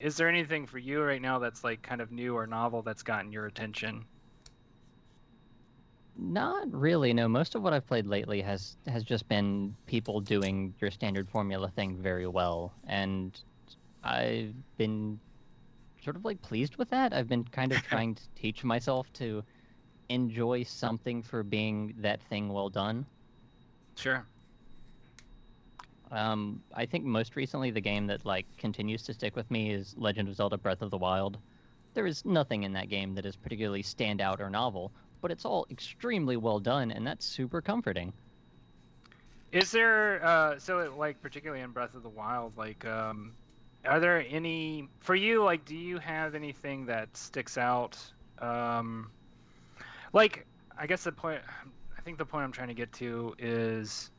Is there anything for you right now that's like kind of new or novel that's gotten your attention? Not really, no. Most of what I've played lately has just been people doing your standard formula thing very well, and I've been sort of like pleased with that. I've been kind of trying to teach myself to enjoy something for being that thing well done. Sure. I think most recently the game that like continues to stick with me is Legend of Zelda Breath of the Wild. There is nothing in that game that is particularly standout or novel, but it's all extremely well done, and that's super comforting. Is there so like particularly in Breath of the Wild, like are there any for you, like do you have anything that sticks out? Um like I guess the point I think the point I'm trying to get to is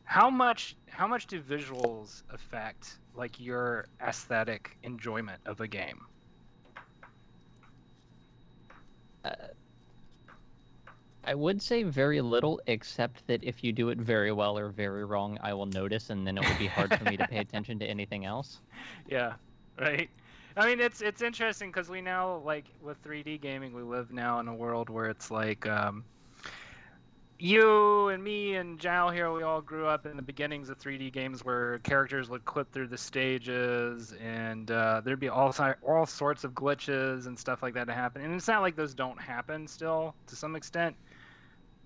how much do visuals affect like your aesthetic enjoyment of a game? Uh, I would say very little, except that if you do it very well or very wrong, I will notice, and then it will be hard for me to pay attention to anything else. Yeah, right. I mean, it's interesting because we now like with 3D gaming, we live now in a world where it's like you and me and Jal here, we all grew up in the beginnings of 3D games where characters would clip through the stages and there'd be all sorts of glitches and stuff like that to happen. And it's not like those don't happen still to some extent,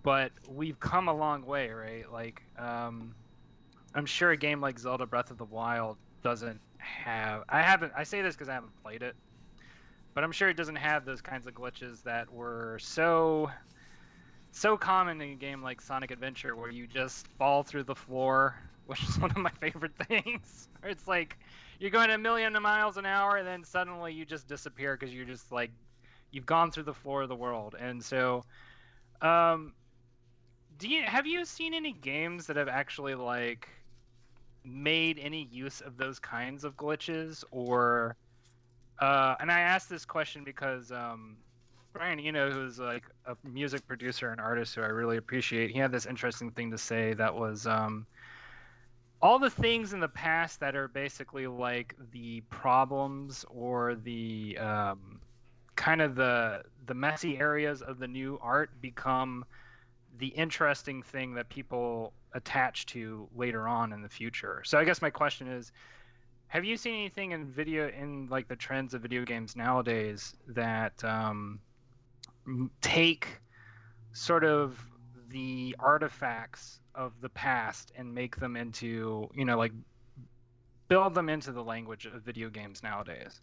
but we've come a long way, right? Like I'm sure a game like Zelda Breath of the Wild doesn't have. I say this because I haven't played it, but I'm sure it doesn't have those kinds of glitches that were so common in a game like Sonic Adventure, where you just fall through the floor, which is one of my favorite things. Where it's like you're going a million miles an hour, and then suddenly you just disappear because you're just like you've gone through the floor of the world. And so, um, have you seen any games that have actually like made any use of those kinds of glitches or and I asked this question because Brian Eno, who's like a music producer and artist who I really appreciate, he had this interesting thing to say that was all the things in the past that are basically like the problems or the kind of the messy areas of the new art become the interesting thing that people attach to later on in the future. So I guess my question is, have you seen anything in like the trends of video games nowadays that take sort of the artifacts of the past and make them into, like build them into the language of video games nowadays?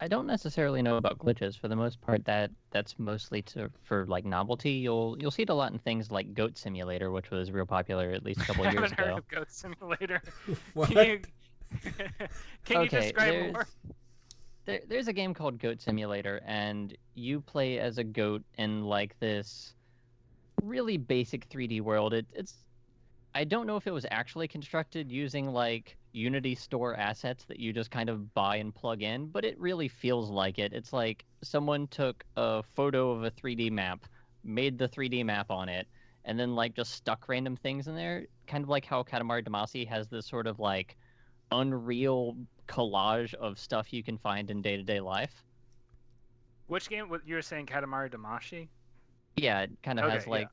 I don't necessarily know about glitches. For the most part, that's mostly for like novelty. You'll see it a lot in things like Goat Simulator, which was real popular at least a couple I of years haven't heard ago. of Goat Simulator. Can you What? can you Okay, describe more? there's a game called Goat Simulator, and you play as a goat in like this really basic 3D world. It's I don't know if it was actually constructed using like Unity store assets that you just kind of buy and plug in, but it really feels like it. It's like someone took a photo of a 3D map, made the 3D map on it, and then like just stuck random things in there, kind of like how Katamari Damacy has this sort of like unreal collage of stuff you can find in day-to-day life. Which game? What you were saying, Katamari Damacy? Yeah, it kind of has Okay, yeah. like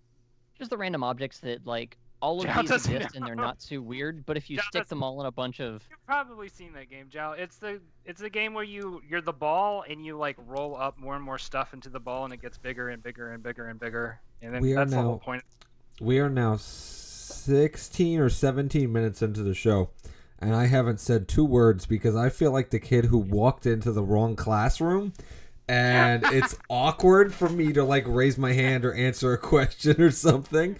just the random objects that like all of Jal these doesn't exist and they're know. not too weird, but if you Jal stick doesn't. them all in a bunch of You've probably seen that game, Jal. It's the game where you're the ball and you like roll up more and more stuff into the ball and it gets bigger and bigger and bigger and bigger. And then We are that's the whole now point. we are now 16 or 17 minutes into the show, and I haven't said two words because I feel like the kid who walked into the wrong classroom, and it's awkward for me to like raise my hand or answer a question or something.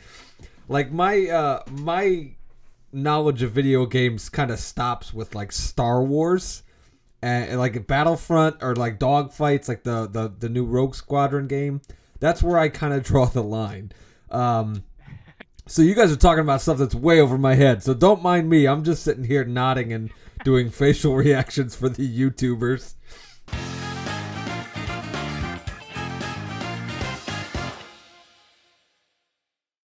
Like my knowledge of video games kind of stops with like Star Wars and like Battlefront or like dogfights, like the new Rogue Squadron game. That's where I kind of draw the line. Um, so you guys are talking about stuff that's way over my head. So don't mind me. I'm just sitting here nodding and doing facial reactions for the YouTubers.